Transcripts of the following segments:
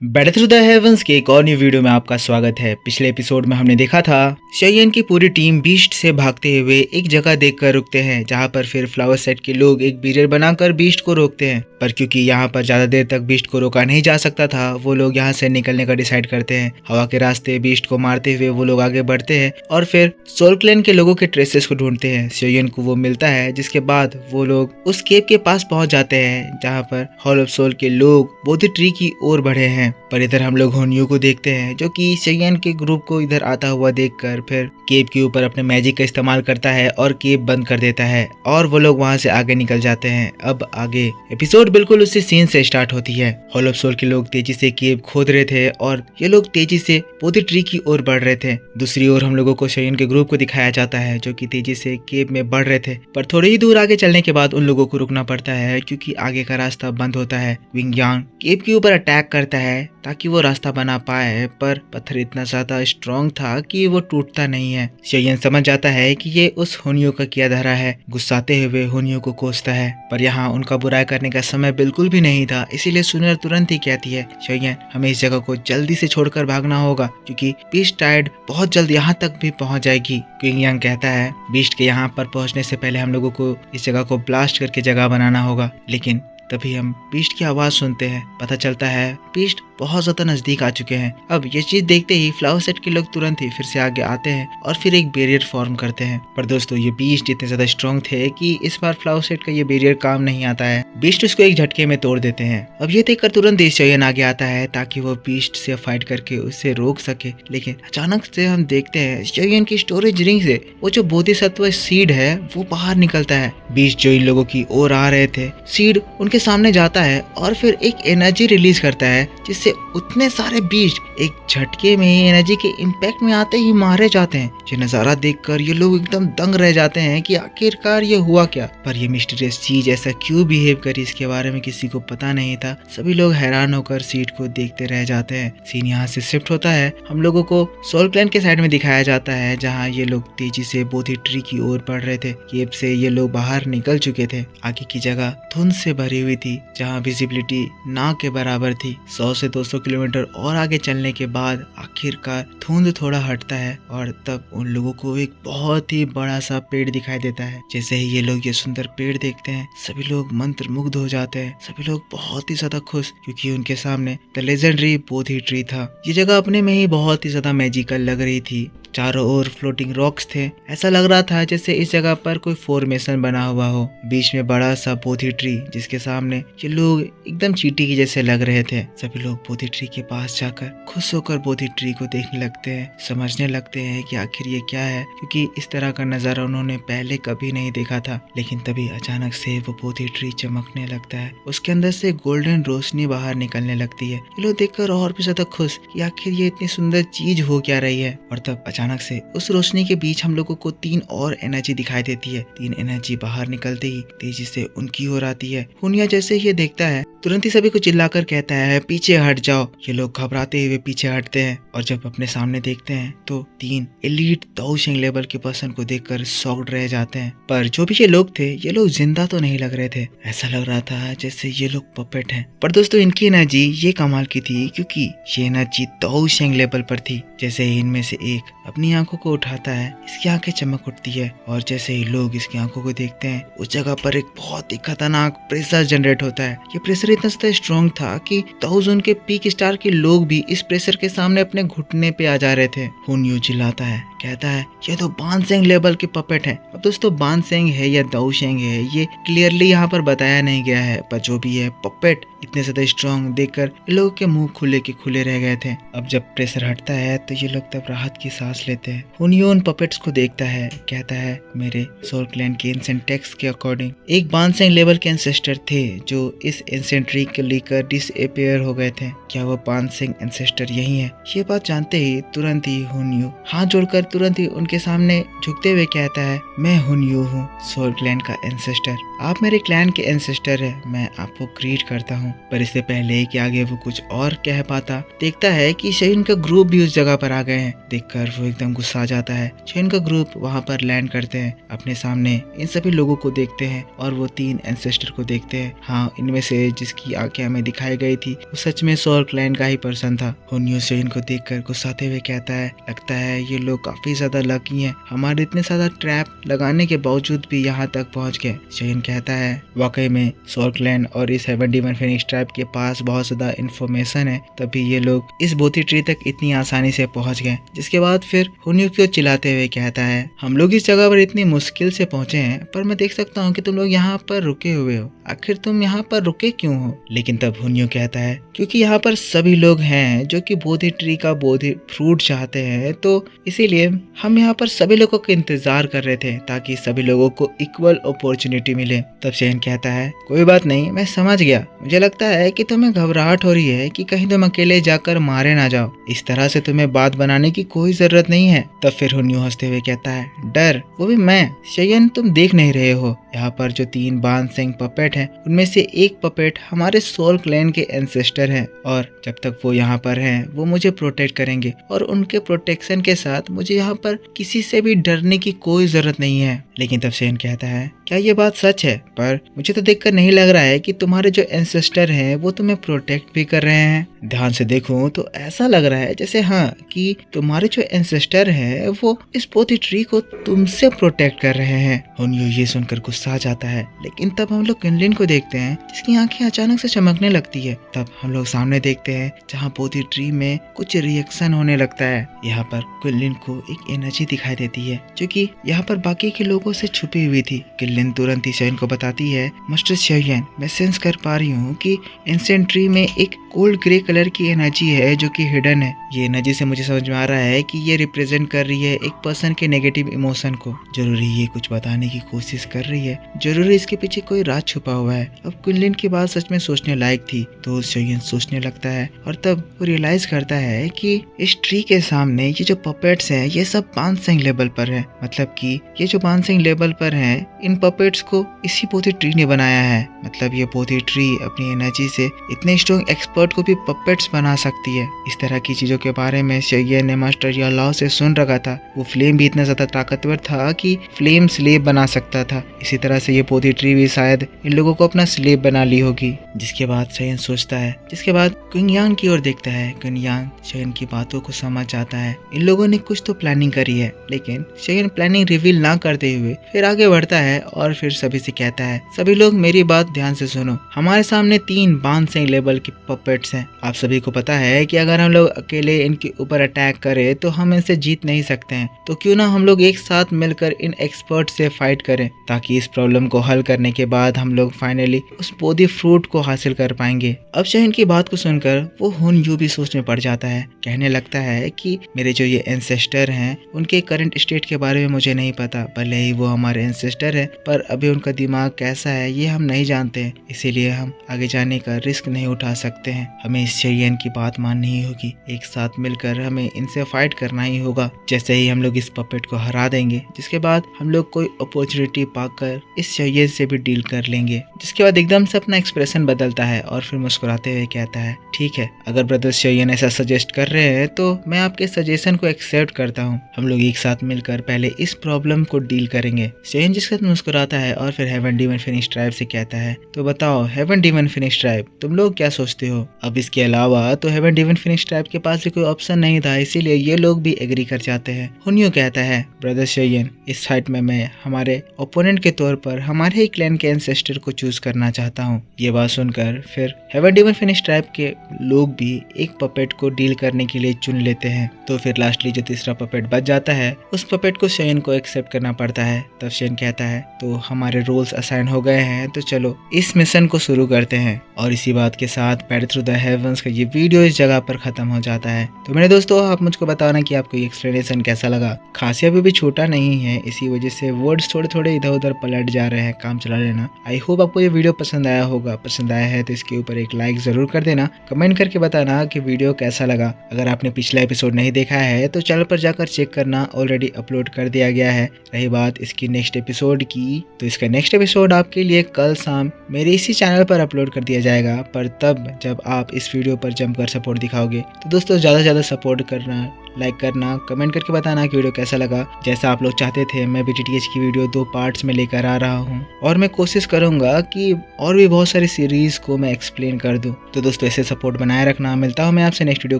Battle through the heavens के एक और न्यू वीडियो में आपका स्वागत है। पिछले एपिसोड में हमने देखा था शेयन की पूरी टीम बीस्ट से भागते हुए एक जगह देखकर रुकते हैं, जहां पर फिर फ्लावर सेट के लोग एक बैरियर बनाकर बीस्ट को रोकते हैं। पर क्योंकि यहाँ पर ज्यादा देर तक बीस्ट को रोका नहीं जा सकता था, वो लोग यहाँ से निकलने का डिसाइड करते हैं। हवा के रास्ते बीस्ट को मारते हुए वो लोग आगे बढ़ते हैं और फिर सोल क्लैन के लोगों के ट्रेसेस को ढूंढते हैं। शेयन को वो मिलता है, जिसके बाद वो लोग उस केव के पास पहुंच जाते हैं, जहाँ पर हॉल ऑफ सोल के लोग बोधि ट्री की ओर बढ़े हैं। पर इधर हम लोग होन्यू को देखते हैं, जो कि शेयन के ग्रुप को इधर आता हुआ देखकर फिर केव के ऊपर अपने मैजिक का इस्तेमाल करता है और केव बंद कर देता है और वो लोग वहां से आगे निकल जाते हैं। अब आगे एपिसोड बिल्कुल उसी सीन से स्टार्ट होती है। हॉल ऑफ सोल के लोग तेजी से केव खोद रहे थे और ये लोग तेजी से बोधि ट्री की ओर बढ़ रहे थे। दूसरी ओर हम लोगों को शेयन के ग्रुप को दिखाया जाता है, जो कि तेजी से केव में बढ़ रहे थे। पर थोड़ी ही दूर आगे चलने के बाद उन लोगों को रुकना पड़ता है, क्योंकि आगे का रास्ता बंद होता है। विंग यांग केव के ऊपर अटैक करता है ताकि वो रास्ता बना पाए, पर पत्थर इतना ज्यादा स्ट्रॉन्ग था कि वो टूटता नहीं है। शेयन समझ जाता है कि ये उस होन्यू का किया धरा है। गुस्साते हुए होन्यू को कोसता है, पर यहाँ उनका बुराई करने का समय बिल्कुल भी नहीं था। इसीलिए सुनर तुरंत ही कहती है, शेयन हमें इस जगह को जल्दी से छोड़कर भागना होगा, क्योंकि बीस्ट टाइड बहुत जल्द यहाँ तक भी पहुँच जाएगी। विंग यांग कहता है, बीस्ट के यहाँ पर पहुँचने से पहले हम लोगों को इस जगह को ब्लास्ट करके जगह बनाना होगा। लेकिन तभी हम बीस्ट की आवाज सुनते हैं। पता चलता है बीस्ट बहुत ज्यादा नजदीक आ चुके हैं। अब ये चीज देखते ही फ्लावर सेट के लोग तुरंत ही फिर से आगे आते हैं और फिर एक बैरियर फॉर्म करते हैं। पर दोस्तों, ये बीस्ट इतने ज्यादा स्ट्रॉन्ग थे कि इस बार फ्लावर सेट का ये बैरियर काम नहीं आता है। बीस्ट उसको एक झटके में तोड़ देते हैं। अब ये देखकर तुरंत ही शेयन आगे आता है ताकि वो बीस्ट से फाइट करके उसे रोक सके। लेकिन अचानक से हम देखते हैं शेयन की स्टोरेज रिंग से वो जो बोधिसत्व सीड है वो बाहर निकलता है। बीस्ट जो इन लोगों की ओर आ रहे थे, सीड उनके सामने जाता है और फिर एक एनर्जी रिलीज करता है, जिससे उतने सारे बीस्ट एक झटके में एनर्जी के इम्पैक्ट में आते ही मारे जाते हैं। ये नजारा देखकर ये लोग एकदम दंग रह जाते हैं कि आखिरकार ये हुआ क्या। पर ये मिस्टीरियस चीज ऐसा क्यों बिहेव करी, इसके बारे में किसी को पता नहीं था। सभी लोग हैरान होकर सीट को देखते रह जाते हैं। सीन यहाँ से शिफ्ट होता है। हम लोगों को सोल क्लैन के साइड में दिखाया जाता है, जहाँ ये लोग तेजी से बोधि ट्री की ओर बढ़ रहे थे। केव से ये लोग बाहर निकल चुके थे। आगे की जगह धुंध से भरी हुई थी, जहाँ विजिबिलिटी ना के बराबर थी। 100 से 200 किलोमीटर और आगे चलने के बाद आखिरकार धुंध थोड़ा हटता है और तब उन लोगों को एक बहुत ही बड़ा सा पेड़ दिखाई देता है। जैसे ही ये लोग ये सुंदर पेड़ देखते हैं, सभी लोग मंत्र मुग्ध हो जाते हैं। सभी लोग बहुत ही ज्यादा खुश, क्योंकि उनके सामने द लेजेंडरी बोधि ट्री था। ये जगह अपने में ही बहुत ही ज्यादा मैजिकल लग रही थी। चारों ओर फ्लोटिंग रॉक्स थे। ऐसा लग रहा था जैसे इस जगह पर कोई फॉर्मेशन बना हुआ हो। बीच में बड़ा सा बोधि ट्री, जिसके सामने ये लोग एकदम चींटी की जैसे लग रहे थे। सभी लोग बोधि ट्री के पास जाकर खुश होकर बोधि ट्री को देखने लगते हैं, समझने लगते हैं कि आखिर ये क्या है, क्योंकि इस तरह का नजारा उन्होंने पहले कभी नहीं देखा था। लेकिन तभी अचानक से वो बोधि ट्री चमकने लगता है। उसके अंदर से गोल्डन रोशनी बाहर निकलने लगती है। ये लोग देखकर और भी ज्यादा खुश कि आखिर ये इतनी सुंदर चीज हो क्या रही है। और तब अचानक से उस रोशनी के बीच हम लोगों को 3 और एनर्जी दिखाई देती है। 3 एनर्जी बाहर निकलते ही तेजी से उनकी ओर आती है। हुनिया जैसे ये देखता है, तुरंत ही सभी को चिल्लाकर कहता है, पीछे हट जाओ। ये लोग घबराते हुए पीछे हटते हैं और जब अपने सामने देखते हैं तो 3 एलीट दाओशिंग लेवल के पर्सन को देखकर शॉक्ड रह जाते हैं। पर जो भी ये लोग थे, ये लोग जिंदा तो नहीं लग रहे थे। ऐसा लग रहा था जैसे ये लोग पपेट हैं। पर दोस्तों, इनकी एनर्जी ये कमाल की थी, क्योंकि ये एनर्जी दाओशिंग लेवल पर थी। जैसे ही इनमें से एक अपनी आंखों को उठाता है, इसकी आंखें चमक उठती है और जैसे ही लोग इसकी आंखों को देखते हैं, उस जगह पर एक बहुत ही खतरनाक प्रेशर जनरेट होता है। ये प्रेशर इतना ज्यादा स्ट्रॉन्ग था कि 1000 के पीक स्टार के लोग भी इस प्रेशर के सामने अपने घुटने पे आ जा रहे थे। हुन्यू चिल्लाता है, कहता है, ये तो बानसेंग लेवल के पपेट हैं। अब दोस्तों, बानसेंग है या दाओशिंग है, ये क्लियरली यहाँ पर बताया नहीं गया है, पर जो भी है, पपेट इतने ज्यादा स्ट्रॉन्ग देखकर इन लोगों के मुंह खुले के खुले रह गए थे। अब जब प्रेशर हटता है तो ये लोग तब राहत की सांस लेते हैं। हुनियो उन पपेट्स को देखता है, कहता है, मेरे सोल क्लैन के एंसेंट टेक्स्ट के अकॉर्डिंग एक बानसेंग लेवल के एंसेस्टर थे जो इस एंसेंट ट्री को लेकर डिसअपीयर हो गए थे। क्या वो बानसेंग एंसेस्टर यही है? ये बात जानते ही तुरंत ही हुनियो हाथ जोड़कर तुरंत ही उनके सामने झुकते हुए कहता है, मैं हुनियो हूँ, सोल क्लैन का एंसेस्टर। आप मेरे क्लैन के एंसेस्टर है। मैं आपको ग्रीट करता हूँ। हूँ। पर इससे पहले कि आगे वो कुछ और कह पाता, देखता है कि शहीन का ग्रुप भी उस जगह पर आ गए हैं। देखकर वो एकदम गुस्सा आ जाता है। शहीन का ग्रुप वहाँ पर लैंड करते हैं, अपने सामने इन सभी लोगों को देखते हैं और वो 3 एंसेस्टर को देखते हैं। हाँ, इनमें से जिसकी आंखें हमें दिखाई गई थी वो सच में सॉल क्लैन का ही पर्सन था। हुन्यू शहीन को देखकर गुस्साते हुए कहता है, लगता है ये लोग काफी ज्यादा लकी हैं, हमारे इतने ज्यादा ट्रैप लगाने के बावजूद भी यहाँ तक पहुँच गए। शहीन कहता है, वाकई में सॉल क्लैन और इस हेवन डीमन फिनिक्स ट्राइब के पास बहुत ज्यादा इन्फॉर्मेशन है, तभी ये लोग इस बोथी ट्री तक इतनी आसानी से पहुंच गए। जिसके बाद फिर हुन्यू को चिल्लाते हुए कहता है, हम लोग इस जगह पर इतनी मुश्किल से पहुंचे हैं, पर मैं देख सकता हूँ कि तुम लोग यहाँ पर रुके हुए हो, आखिर तुम यहाँ पर रुके क्यों हो? लेकिन तब हुन्यू कहता है, क्योंकि यहाँ पर सभी लोग हैं जो कि बोधि ट्री का बोधि फ्रूट चाहते हैं, तो इसीलिए हम यहाँ पर सभी लोगों का इंतजार कर रहे थे ताकि सभी लोगों को इक्वल अपॉर्चुनिटी मिले। तब शेन कहता है, कोई बात नहीं, मैं समझ गया, मुझे लगता है कि तुम्हें घबराहट हो रही है कि कहीं तुम अकेले जाकर मारे ना जाओ, इस तरह से तुम्हें बात बनाने की कोई जरूरत नहीं है। तब फिर हुन्यू हंसते हुए कहता है, डर? वो भी मैं? शेयन, तुम देख नहीं रहे हो यहाँ पर जो 3 बानसेंग पपेट हैं उनमें से एक पपेट हमारे सोल क्लैन के एंसेस्टर हैं, और जब तक वो यहाँ पर हैं वो मुझे प्रोटेक्ट करेंगे, और उनके प्रोटेक्शन के साथ मुझे यहाँ पर किसी से भी डरने की कोई जरूरत नहीं है। लेकिन तब शेन कहता है, क्या ये बात सच है? पर मुझे तो देखकर नहीं लग रहा है कि तुम्हारे जो एंसेस्टर हैं वो तुम्हें प्रोटेक्ट भी कर रहे हैं। ध्यान से देखूं तो ऐसा लग रहा है जैसे हाँ कि तुम्हारे जो एंसेस्टर हैं वो इस बोधि ट्री को तुमसे प्रोटेक्ट कर रहे हैं। हुन्यू ये सुनकर गुस्सा आ जाता है। लेकिन तब हम लोग क्विनलिन को देखते हैं जिसकी आंखें अचानक से चमकने लगती है। तब हम लोग सामने देखते हैं जहाँ बोधि ट्री में कुछ रिएक्शन होने लगता है। यहाँ पर क्विनलिन को एक एनर्जी दिखाई देती है जो कि यहाँ पर बाकी के लोगों से छुपी हुई थी। क्विनलिन तुरंत ही शेयन को बताती है, मास्टर शेयन, मैं सेंस कर पा रही हूँ कि एंशिएंट ट्री में एक कोल्ड ग्रे कलर की एनर्जी है जो कि हिडन है। ये एनर्जी से मुझे समझ में आ रहा है कि ये रिप्रेजेंट कर रही है एक पर्सन के नेगेटिव इमोशन को। जरूरी ये कुछ बताने की कोशिश कर रही है, जरूरी इसके पीछे कोई राज छुपा हुआ है। अब क्विनलिन की बात सच में सोचने लायक थी, तो शेयन सोचने लगता है और तब वो रियलाइज करता है कि इस ट्री के सामने ये जो पपेट्स हैं ये सब बानसेंग लेवल पर है। मतलब कि ये जो बानसेंग लेवल पर है इन पपेट्स को इसी बोधि ट्री ने बनाया है। मतलब ये बोधि ट्री अपनी एनर्जी से इतने स्ट्रॉन्ग एक्सपर्ट को भी पपेट्स बना सकती है। इस तरह की चीजों के बारे में शेयन ने मास्टर यालाओ से सुन रखा था। वो फ्लेम भी इतना ज्यादा ताकतवर था कि फ्लेम स्लेव बना सकता था। इसी तरह से ये बोधि ट्री भी शायद इन लोगों को अपना स्लेव बना ली होगी। जिसके बाद शेयन सोचता है, जिसके बाद क्विंगयांग की ओर देखता है। क्विंगयांग शेयन की बातों को समझ जाता है, इन लोगों ने कुछ तो प्लानिंग करी है। लेकिन शेयन प्लानिंग रिवील ना करते हुए फिर आगे बढ़ता है और फिर सभी से कहता है, सभी लोग मेरी बात ध्यान से सुनो, हमारे सामने 3 बानसेंग लेवल के पपेट्स हैं। आप सभी को पता है कि अगर हम लोग अकेले इनके ऊपर अटैक करें तो हम इनसे जीत नहीं सकते हैं, तो क्यों ना हम लोग एक साथ मिलकर इन एक्सपर्ट से फाइट करें, ताकि इस प्रॉब्लम को हल करने के बाद हम लोग फाइनली उस बोधि फ्रूट को हासिल कर पाएंगे। अब शेयन की बात को सुनकर वो हुन्यू भी सोच में पड़ जाता है। कहने लगता है कि मेरे जो ये एंसेस्टर हैं उनके करंट स्टेट के बारे में मुझे नहीं पता, भले ही वो हमारे एंसेस्टर है, पर अभी उनका दिमाग कैसा है ये हम नहीं जानते हैं, इसीलिए हम आगे जाने का रिस्क नहीं उठा सकते हैं। हमें इस शेयन की बात माननी ही होगी, एक साथ मिलकर हमें इनसे फाइट करना ही होगा। जैसे ही हम लोग इस पपेट को हरा देंगे, जिसके बाद हम लोग कोई अपॉर्चुनिटी पाकर इस शेयन से भी डील कर लेंगे। जिसके बाद एकदम से अपना एक्सप्रेशन बदलता है और फिर मुस्कुराते हुए कहता है, ठीक है, अगर ब्रदर शेयन ऐसा सजेस्ट कर रहे हैं तो मैं आपके सजेशन को एक्सेप्ट करता हूँ। हम लोग एक साथ मिलकर पहले इस प्रॉब्लम को डील करेंगे। शेयन जिसके साथ मुस्कुराता है और फिर हेवन डीमन फिनिक्स ट्राइब से कहता है, तो बताओ हेवन डीमन फिनिक्स ट्राइब, तुम लोग क्या सोचते हो? अब इसके अलावा तो हेवन डीमन फिनिक्स ट्राइब के पास भी कोई ऑप्शन नहीं था, इसीलिए ये लोग भी एग्री कर जाते हैं। हुन्यू कहता है, ब्रदर शेयन, इस फाइट में मैं हमारे ओपोनेंट के तौर पर हमारे ही क्लैन के एंसेस्टर को चूज करना चाहता हूँ। ये बात सुनकर फिर हेवन डीमन फिनिक्स ट्राइब के लोग भी एक पपेट को डील करने के लिए चुन लेते हैं। तो फिर लास्टली जो तीसरा पपेट बच जाता है उस पपेट को शेयन को एक्सेप्ट करना पड़ता है। तब शेयन कहता है, तो हमारे रोल्स असाइन हो गए हैं, तो चलो इस मिशन को शुरू करते हैं। और इसी बात के साथ पैड थ्रू द हेवंस का ये वीडियो इस जगह पर खत्म हो जाता है। तो मेरे दोस्तों, आप मुझको बताना कि आपको ये एक्सप्लेनेशन कैसा लगा। खासी अभी भी छोटा नहीं है, इसी वजह से वर्ड्स थोड़े थोड़े इधर उधर पलट जा रहे हैं, काम चला लेना। आई होप आपको ये वीडियो पसंद आया होगा। पसंद आया है तो इसके ऊपर एक लाइक जरूर कर देना, कमेंट करके बताना कि वीडियो कैसा लगा। अगर आपने पिछला एपिसोड नहीं देखा है तो चैनल पर जाकर चेक करना, ऑलरेडी अपलोड कर दिया गया है। रही बात इसकी नेक्स्ट एपिसोड की, तो इसका नेक्स्ट एपिसोड आपके लिए कल शाम मेरे इसी चैनल पर अपलोड कर दिया जाएगा, पर तब जब आप इस वीडियो पर जमकर सपोर्ट दिखाओगे। तो दोस्तों ज़्यादा से ज़्यादा सपोर्ट करना, लाइक करना, कमेंट करके बताना कि वीडियो कैसा लगा। जैसा आप लोग चाहते थे मैं भी DTH की वीडियो 2 पार्ट्स में लेकर आ रहा हूँ और मैं कोशिश करूँगा कि और भी बहुत सारी सीरीज़ को मैं एक्सप्लेन कर दूँ। तो दोस्तों ऐसे सपोर्ट बनाए रखना। मिलता हूँ मैं आपसे नेक्स्ट वीडियो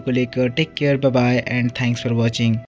को लेकर। Take care, bye bye and thanks for watching.